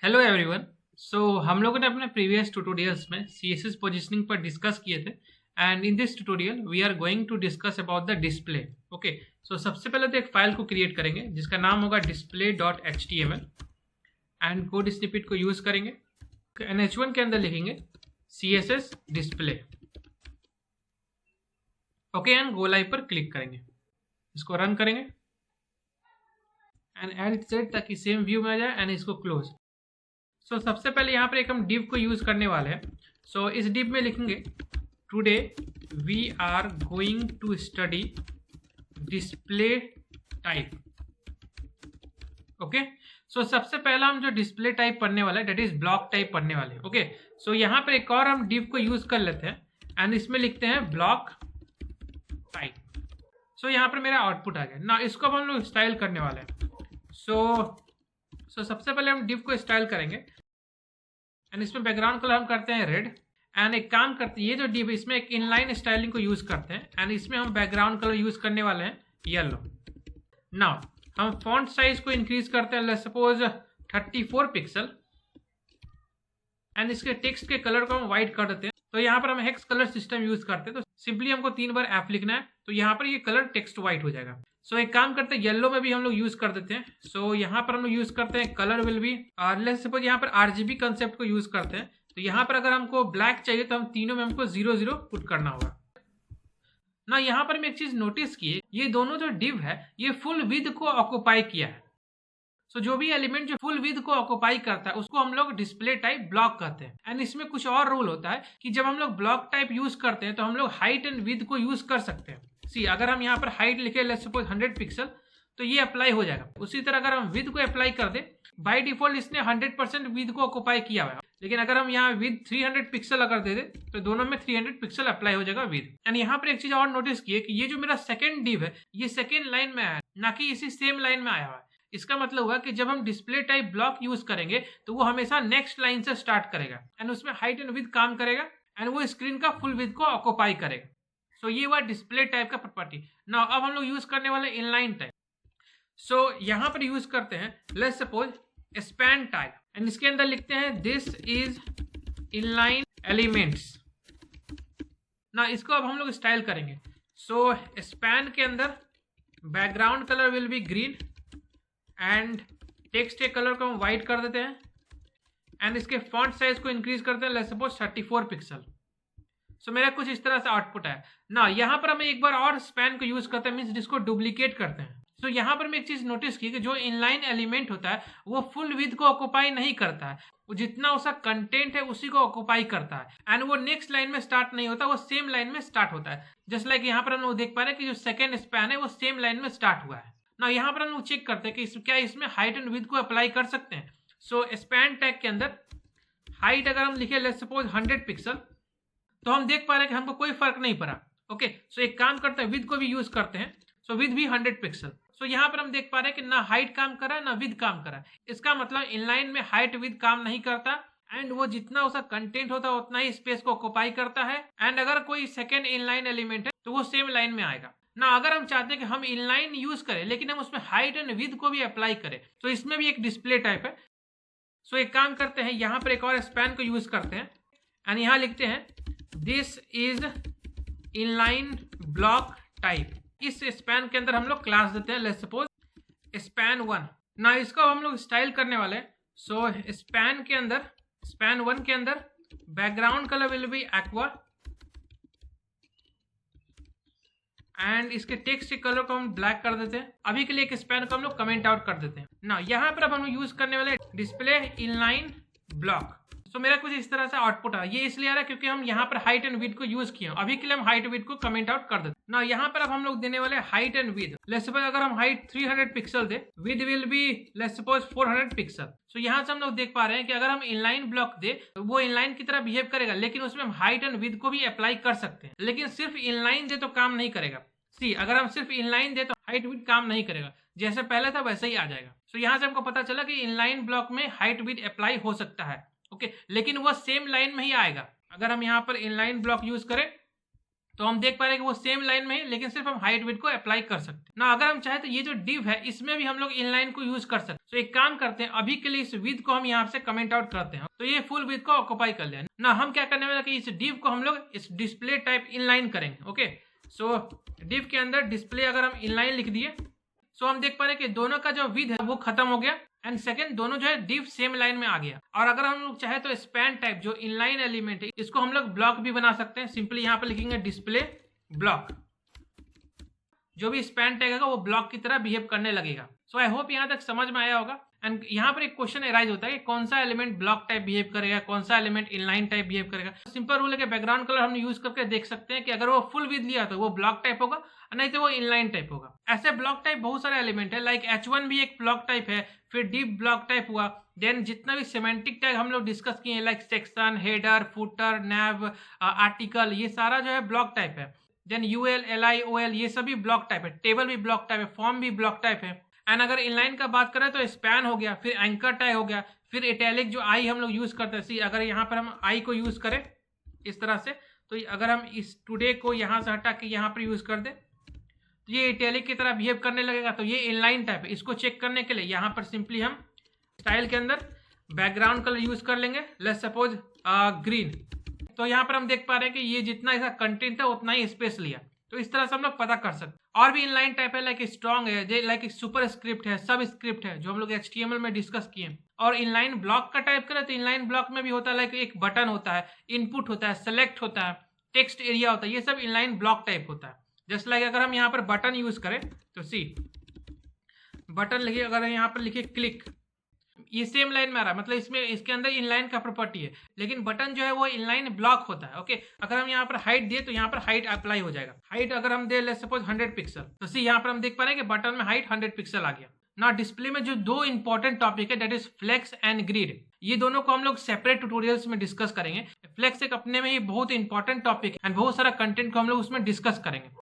Hello everyone. हम लोगों ने अपने प्रीवियस ट्यूटोरियल्स में सीएसएस पोजीशनिंग पर डिस्कस किए थे and in this tutorial we are going to discuss about the display. Okay, so सबसे पहले तो एक फाइल को क्रिएट करेंगे जिसका नाम होगा display.html एंड कोड स्निपेट को यूज करेंगे। NH1 के अंदर लिखेंगे CSS display. Okay, and go live पर क्लिक करेंगे, इसको रन करेंगे एंड एड सेट ताकि सेम व्यू में आ जाए एंड इसको क्लोज। सबसे पहले यहाँ पर एक हम div को यूज करने वाले हैं। इस div में लिखेंगे today we are going to study display type. Okay, सबसे पहला हम जो डिस्प्ले टाइप पढ़ने वाला है दैट इज ब्लॉक टाइप पढ़ने वाले हैं। ओके, यहाँ पर एक और हम div को यूज कर लेते हैं एंड इसमें लिखते हैं ब्लॉक टाइप। यहाँ पर मेरा आउटपुट आ गया ना, इसको अब हम लोग स्टाइल करने वाले हैं। सबसे पहले हम div को स्टाइल करेंगे एंड इसमें बैकग्राउंड कलर हम करते हैं रेड एंड एक काम करते हैं, ये जो div इसमें एक इनलाइन स्टाइलिंग को यूज करते हैं एंड इसमें हम बैकग्राउंड कलर यूज करने वाले हैं येलो। नाउ हम फॉन्ट साइज को इंक्रीज करते हैं, लेट्स सपोज 34 पिक्सल एंड इसके टेक्स्ट के कलर को हम व्हाइट कर देते हैं। तो यहाँ पर हम हेक्स कलर सिस्टम यूज करते हैं, तो सिंपली हमको 3 बार एफ लिखना है, तो यहाँ पर ये कलर टेक्स्ट व्हाइट हो जाएगा। एक काम करते हैं येलो में भी हम लोग यूज कर देते हैं। यहाँ पर हम लोग यूज करते हैं कलर विल भी, लेट्स सपोज यहाँ पर आरजीबी कंसेप्ट को यूज करते हैं। तो यहाँ पर अगर हमको ब्लैक चाहिए तो हम तीनों में हमको 0 पुट करना होगा ना। यहाँ पर हम एक चीज नोटिस किए, ये दोनों जो div है ये फुल विड्थ को ऑक्युपाई किया है। जो भी एलिमेंट जो फुल विड्थ को ऑक्युपाई करता है उसको हम लोग डिस्प्ले टाइप ब्लॉक कहते हैं। एंड इसमें कुछ और रूल होता है कि जब हम लोग ब्लॉक टाइप यूज करते हैं तो हम लोग हाइट एंड विड्थ को यूज कर सकते हैं। अगर हम यहाँ पर हाइट लिखे लेट्स सपोज 100 पिक्सल तो ये अप्लाई हो जाएगा। उसी तरह अगर हम विड्थ को अप्लाई कर दे, बाय डिफॉल्ट इसने 100% विड्थ को ऑक्युपाई किया हुआ है, लेकिन अगर हम यहाँ विड्थ 300 पिक्सल अगर दे दे तो दोनों में 300 पिक्सल अप्लाई हो जाएगा विड्थ। एंड यहाँ पर एक चीज और नोटिस किए कि ये जो मेरा सेकंड div है ये सेकंड लाइन में आया है, ना कि इसी सेम लाइन में आया हुआ है। इसका मतलब हुआ कि जब हम डिस्प्ले टाइप ब्लॉक यूज करेंगे तो वो हमेशा नेक्स्ट लाइन से स्टार्ट करेगा एंड उसमें हाइट एंड विड्थ काम करेगा एंड वो स्क्रीन का फुल विड्थ को ऑक्युपाई करेगा। ये हुआ डिस्प्ले टाइप का प्रॉपर्टी। नाउ अब हम लोग यूज करने वाले इनलाइन टाइप। यहाँ पर यूज करते हैं let's suppose span type and इसके अंदर लिखते हैं दिस इज इनलाइन एलिमेंट्स। ना इसको अब हम लोग स्टाइल करेंगे। स्पैन के अंदर background colour will be green and text के कलर को हम व्हाइट कर देते हैं एंड इसके फॉन्ट साइज को इंक्रीज करते हैं लेट्स सपोज 34 पिक्सल। मेरा कुछ इस तरह से आउटपुट है ना। यहाँ पर हम एक बार और स्पैन को यूज करते हैं, मीन्स जिसको डुप्लीकेट करते हैं। यहाँ पर मैं एक चीज नोटिस की कि जो इनलाइन एलिमेंट होता है वो फुल विड्थ को ऑक्युपाई नहीं करता है, वो जितना उसका कंटेंट है उसी को ऑक्युपाई करता है एंड वो नेक्स्ट लाइन में स्टार्ट नहीं होता, वो सेम लाइन में स्टार्ट होता है। जस्ट लाइक यहाँ पर हम लोग देख पा रहे हैं कि जो सेकेंड स्पैन है वो सेम लाइन में स्टार्ट हुआ है ना। यहाँ पर हम लोग चेक करते हैं कि क्या इसमें हाइट एंड विड्थ को अप्लाई कर सकते हैं। स्पैन टैग के अंदर हाइट अगर हम लिखे लेट्स सपोज 100 पिक्सल तो हम देख पा रहे हैं कि हमको कोई फर्क नहीं पड़ा। ओके, एक काम करते हैं विड्थ को भी यूज करते हैं। विड्थ भी 100 पिक्सल। यहाँ पर हम देख पा रहे हैं कि ना हाइट काम कर रहा है ना विड्थ काम कर रहा है। इसका मतलब इनलाइन में हाइट विड्थ काम नहीं करता एंड वो जितना उसका कंटेंट होता है उतना ही स्पेस को ऑक्युपाई करता है एंड अगर कोई सेकेंड इनलाइन एलिमेंट है तो वो सेम लाइन में आएगा ना। अगर हम चाहते हैं कि हम इनलाइन यूज करें लेकिन हम उसमें हाइट एंड विड्थ को भी अप्लाई करें तो इसमें भी एक डिस्प्ले टाइप है। एक काम करते हैं, यहाँ पर एक और स्पैन को यूज करते हैं एंड यहाँ लिखते हैं this is inline block type. इस स्पैन के अंदर हम लोग क्लास देते हैं लेट्स सपोज स्पैन 1 ना। इसको हम लोग स्टाइल करने वाले हैं। स्पैन 1 के अंदर background colour will be aqua and इसके टेक्स्ट के कलर को हम ब्लैक कर देते हैं। अभी के लिए एक स्पैन को हम लोग कमेंट आउट कर देते हैं ना। यहाँ पर अब हम यूज करने वाले डिस्प्ले इनलाइन ब्लॉक। मेरा कुछ इस तरह से आउटपुट आ रहा है। ये इसलिए आ रहा है क्योंकि हम यहाँ पर हाइट एंड विड्थ को यूज किए। अभी के लिए हम हाइट विड्थ को कमेंट आउट कर देते हैं ना। यहाँ पर अब हम लोग देने वाले height and width. Let's suppose अगर हम height 300 pixel they, width will be let's suppose 400 pixel. यहाँ से हम लोग देख पा रहे हैं कि अगर हम इनलाइन ब्लॉक दे तो वो इनलाइन की तरह बिहेव करेगा, लेकिन उसमें हम हाइट एंड विड्थ को भी अप्लाई कर सकते हैं। लेकिन सिर्फ इनलाइन दे तो काम नहीं करेगा। अगर हम सिर्फ इनलाइन दे तो हाइट विड्थ काम नहीं करेगा, जैसे पहले था वैसे ही आ जाएगा। यहाँ से हमको पता चला कि इनलाइन ब्लॉक में हाइट विड्थ अप्लाई हो सकता है। ओके, लेकिन वो सेम लाइन में ही आएगा। अगर हम यहाँ पर इनलाइन ब्लॉक यूज करें तो हम देख पा रहे हैं कि वो सेम लाइन में है, लेकिन सिर्फ हम हाइट विड्थ को अप्लाई कर सकते हैं ना। अगर हम चाहे तो ये जो डिव है इसमें भी हम लोग इनलाइन को यूज कर सकते हैं। तो एक काम करते हैं, अभी के लिए इस विड्थ को हम यहाँ से कमेंट आउट करते हैं। तो ये फुल विड्थ को ऑक्युपाई कर लिया ना। हम क्या करने वाले कि इस डिव को हम लोग इस डिस्प्ले टाइप इनलाइन करेंगे। ओके, सो डिव के अंदर डिस्प्ले अगर हम इनलाइन लिख दिए, सो हम देख पा रहे हैं कि दोनों का जो विड्थ है वो खत्म हो गया एंड सेकंड दोनों जो है डिव सेम लाइन में आ गया। और अगर हम लोग चाहे तो स्पैन टाइप जो इनलाइन एलिमेंट है इसको हम लोग ब्लॉक भी बना सकते हैं। सिंपली यहाँ पे लिखेंगे डिस्प्ले ब्लॉक, जो भी स्पैन टैग है वो ब्लॉक की तरह बिहेव करने लगेगा। सो आई होप यहाँ तक समझ में आया होगा। एंड यहाँ पर एक क्वेश्चन अराइज होता है कि कौन सा एलिमेंट ब्लॉक टाइप बिहेव करेगा, कौन सा एलिमेंट इनलाइन टाइप बिहेव करेगा। सिंपल रूल है कि बैकग्राउंड कलर हम यूज करके देख सकते हैं कि अगर वो फुल विड्थ लिया तो वो ब्लॉक टाइप होगा, नहीं तो वो इनलाइन टाइप होगा। ऐसे ब्लॉक टाइप बहुत सारे एलिमेंट है, लाइक H1 भी एक ब्लॉक टाइप है, फिर डिव ब्लॉक टाइप हुआ। देन जितना भी सिमेंटिक टैग हम लोग डिस्कस किए लाइक सेक्शन, हेडर, फुटर, नैव, आर्टिकल, ये सारा जो है ब्लॉक टाइप है। देन UL, LI, OL ये सभी ब्लॉक टाइप है। टेबल भी ब्लॉक टाइप है, फॉर्म भी ब्लॉक टाइप है। एंड अगर इनलाइन का बात करें तो स्पैन हो गया, फिर एंकर टैग हो गया, फिर इटैलिक जो आई हम लोग यूज करते हैं। सी अगर यहाँ पर हम आई को यूज करें इस तरह से, तो अगर हम इस टुडे को यहाँ से हटा के यहाँ पर यूज कर दे तो ये इटैलिक की तरह बिहेव करने लगेगा। तो ये इनलाइन टाइप है। इसको चेक करने के लिए यहाँ पर सिंपली हम स्टाइल के अंदर बैकग्राउंड कलर यूज कर लेंगे, लेट्स सपोज ग्रीन। तो यहाँ पर हम देख पा रहे हैं कि ये जितना इसका कंटेंट था उतना ही स्पेस लिया। तो इस तरह से हम लोग पता कर सकते। और भी इनलाइन टाइप है, लाइक स्ट्रॉन्ग है, लाइक सुपर स्क्रिप्ट है, सब स्क्रिप्ट है, जो हम लोग HTML में डिस्कस किए। और इनलाइन ब्लॉक का टाइप करें तो इनलाइन ब्लॉक में भी होता है, लाइक एक बटन होता है, इनपुट होता है, सेलेक्ट होता है, टेक्स्ट एरिया होता है, ये सब इनलाइन ब्लॉक टाइप होता है। जस्ट लाइक अगर हम यहाँ पर बटन यूज करें तो सी बटन लिखिए, अगर यहाँ पर लिखिए क्लिक, ये सेम लाइन में आ रहा है, मतलब इसमें इसके अंदर इनलाइन का प्रॉपर्टी है। लेकिन बटन जो है वो इनलाइन ब्लॉक होता है। ओके, अगर हम यहाँ पर हाइट दिए तो यहाँ पर हाइट अप्लाई हो जाएगा। हाइट अगर हम दे लेट्स सपोज 100 पिक्सल, तो सी यहाँ पर हम देख पा रहे हैं कि बटन में हाइट 100 पिक्सल आ गया ना। डिस्प्ले में जो दो इंपॉर्टेंट टॉपिक है that is flex and grid, ये दोनों को हम लोग सेपरेट ट्यूटोरियल्स में डिस्कस करेंगे। फ्लेक्स एक अपने में ही बहुत इंपॉर्टेंट टॉपिक है एंड बहुत सारा कंटेंट को हम लोग उसमें डिस्कस करेंगे।